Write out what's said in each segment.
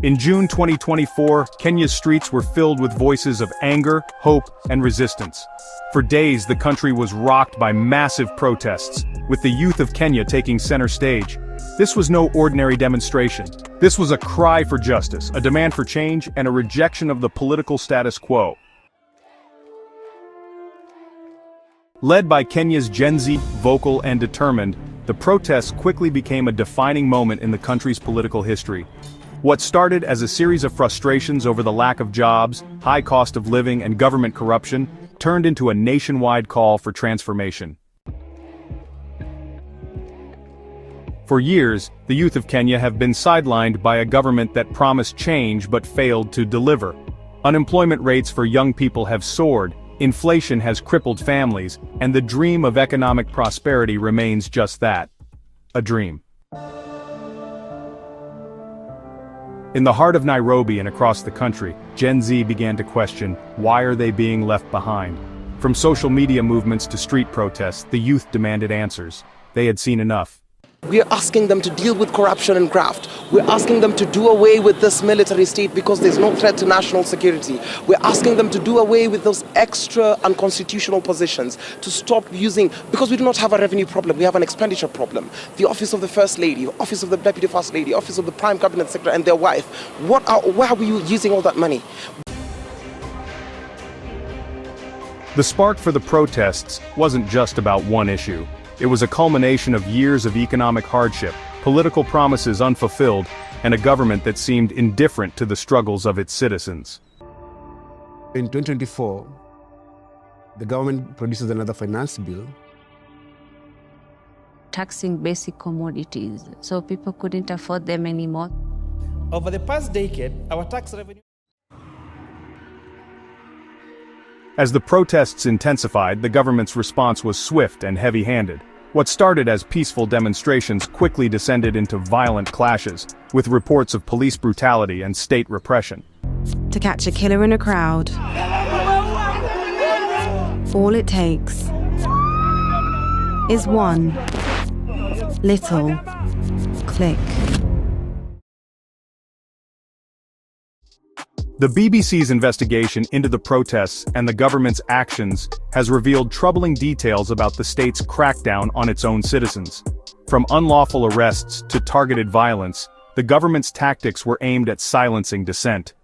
In June 2024, Kenya's streets were filled with voices of anger, hope, and resistance. For days, the country was rocked by massive protests, with the youth of Kenya taking center stage. This was no ordinary demonstration. This was a cry for justice, a demand for change, and a rejection of the political status quo. Led by Kenya's Gen Z, vocal and determined, the protests quickly became a defining moment in the country's political history. What started as a series of frustrations over the lack of jobs, high cost of living, and government corruption, turned into a nationwide call for transformation. For years, the youth of Kenya have been sidelined by a government that promised change but failed to deliver. Unemployment rates for young people have soared, inflation has crippled families, and the dream of economic prosperity remains just that: a dream. In the heart of Nairobi and across the country, Gen Z began to question, why are they being left behind? From social media movements to street protests, the youth demanded answers. They had seen enough. We're asking them to deal with corruption and graft. We're asking them to do away with this military state because there's no threat to national security. We're asking them to do away with those extra unconstitutional positions, to stop using, because we do not have a revenue problem, we have an expenditure problem. The office of the First Lady, office of the Deputy First Lady, office of the Prime Cabinet Secretary and their wife, where are we using all that money? The spark for the protests wasn't just about one issue. It was a culmination of years of economic hardship, political promises unfulfilled, and a government that seemed indifferent to the struggles of its citizens. In 2024, the government produces another finance bill. Taxing basic commodities, so people couldn't afford them anymore. Over the past decade, our tax revenue... As the protests intensified, the government's response was swift and heavy-handed. What started as peaceful demonstrations quickly descended into violent clashes, with reports of police brutality and state repression. To catch a killer in a crowd, all it takes is one little click. The BBC's investigation into the protests and the government's actions has revealed troubling details about the state's crackdown on its own citizens. From unlawful arrests to targeted violence, the government's tactics were aimed at silencing dissent.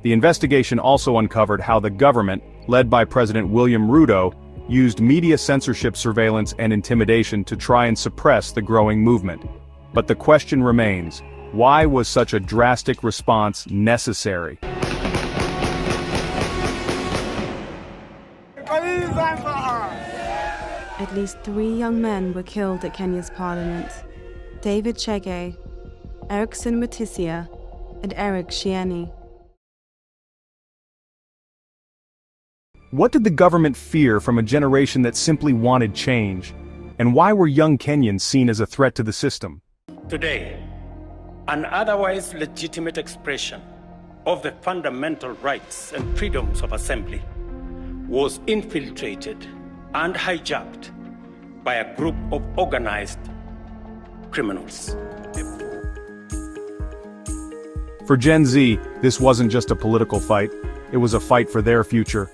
The investigation also uncovered how the government, led by President William Ruto, used media censorship, surveillance, and intimidation to try and suppress the growing movement. But the question remains: why was such a drastic response necessary? At least 3 young men were killed at Kenya's parliament: David Chege, Erickson Mutisia, and Eric Shieni. What did the government fear from a generation that simply wanted change? And why were young Kenyans seen as a threat to the system? Today, an otherwise legitimate expression of the fundamental rights and freedoms of assembly was infiltrated and hijacked by a group of organized criminals. For Gen Z, this wasn't just a political fight, it was a fight for their future.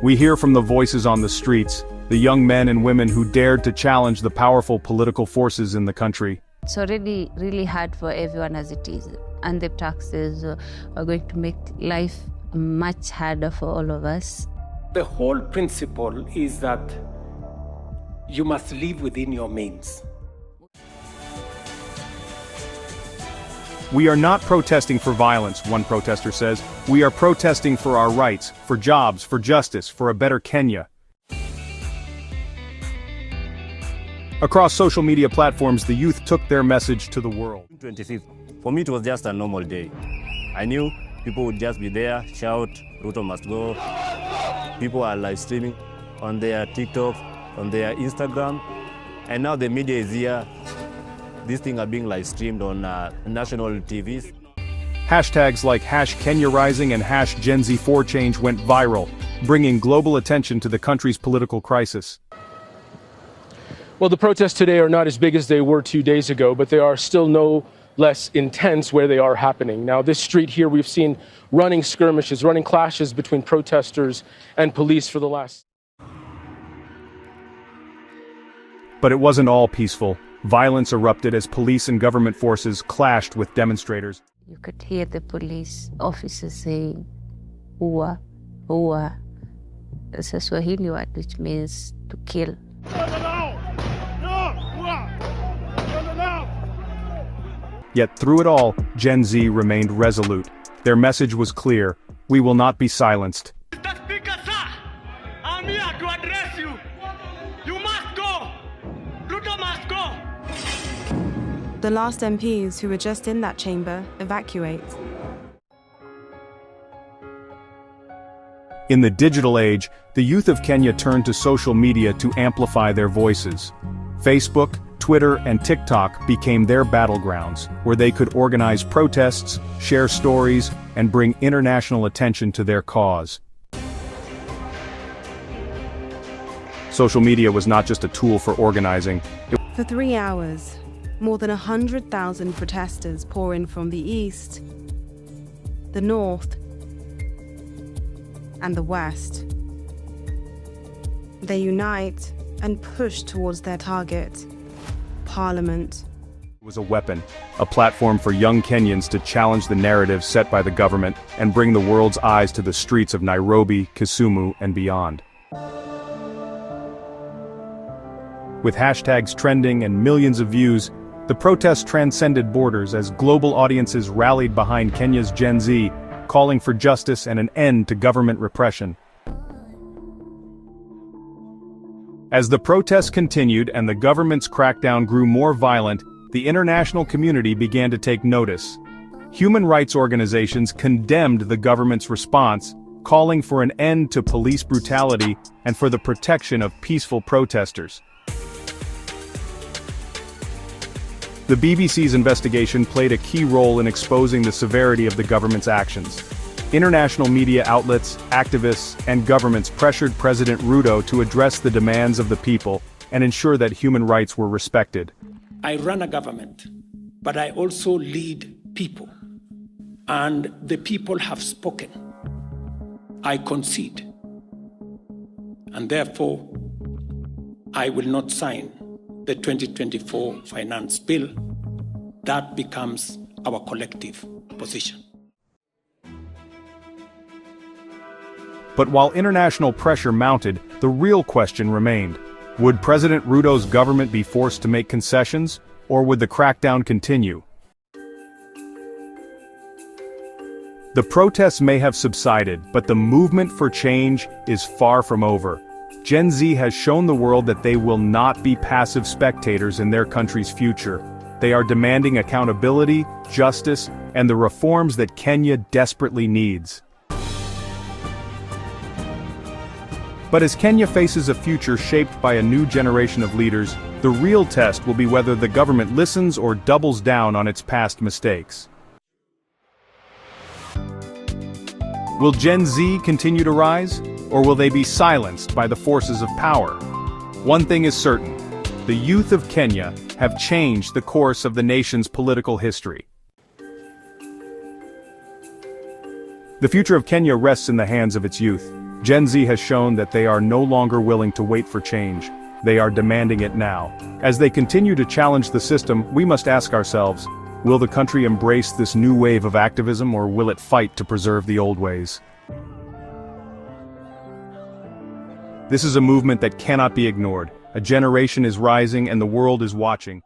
We hear from the voices on the streets, the young men and women who dared to challenge the powerful political forces in the country. It's already really hard for everyone as it is, and the taxes are going to make life much harder for all of us. The whole principle is that you must live within your means. We are not protesting for violence, one protester says. We are protesting for our rights, for jobs, for justice, for a better Kenya. Across social media platforms, the youth took their message to the world. 25th. For me, it was just a normal day. I knew people would just be there, shout, Ruto must go. People are live streaming on their TikTok, on their Instagram. And now the media is here. These things are being live streamed on national TVs. Hashtags like #KenyaRising and #Gen4Change went viral, bringing global attention to the country's political crisis. Well, the protests today are not as big as they were 2 days ago, but they are still no less intense where they are happening. Now, this street here, we've seen running skirmishes, running clashes between protesters and police for the last. But it wasn't all peaceful. Violence erupted as police and government forces clashed with demonstrators. You could hear the police officers saying, "Ua, ua." It's a Swahili word which means to kill. Yet through it all, Gen Z remained resolute. Their message was clear: we will not be silenced. Mr. Speaker, sir, I'm here to address you. You must go. Ruto must go. The last MPs who were just in that chamber evacuate. In the digital age, the youth of Kenya turned to social media to amplify their voices. Facebook, Twitter, and TikTok became their battlegrounds, where they could organize protests, share stories, and bring international attention to their cause. Social media was not just a tool for organizing. For 3 hours, more than 100,000 protesters pour in from the east, the north, and the west. They unite and push towards their target, Parliament. It was a weapon, a platform for young Kenyans to challenge the narrative set by the government and bring the world's eyes to the streets of Nairobi, Kisumu, and beyond. With hashtags trending and millions of views, the protests transcended borders as global audiences rallied behind Kenya's Gen Z, calling for justice and an end to government repression. As the protests continued and the government's crackdown grew more violent, the international community began to take notice. Human rights organizations condemned the government's response, calling for an end to police brutality and for the protection of peaceful protesters. The BBC's investigation played a key role in exposing the severity of the government's actions. International media outlets, activists, and governments pressured President Ruto to address the demands of the people and ensure that human rights were respected. I run a government, but I also lead people. And the people have spoken. I concede. And therefore, I will not sign the 2024 finance bill. That becomes our collective position. But while international pressure mounted, the real question remained. Would President Ruto's government be forced to make concessions, or would the crackdown continue? The protests may have subsided, but the movement for change is far from over. Gen Z has shown the world that they will not be passive spectators in their country's future. They are demanding accountability, justice, and the reforms that Kenya desperately needs. But as Kenya faces a future shaped by a new generation of leaders, the real test will be whether the government listens or doubles down on its past mistakes. Will Gen Z continue to rise, or will they be silenced by the forces of power? One thing is certain: the youth of Kenya have changed the course of the nation's political history. The future of Kenya rests in the hands of its youth. Gen Z has shown that they are no longer willing to wait for change. They are demanding it now. As they continue to challenge the system, we must ask ourselves, will the country embrace this new wave of activism, or will it fight to preserve the old ways? This is a movement that cannot be ignored. A generation is rising and the world is watching.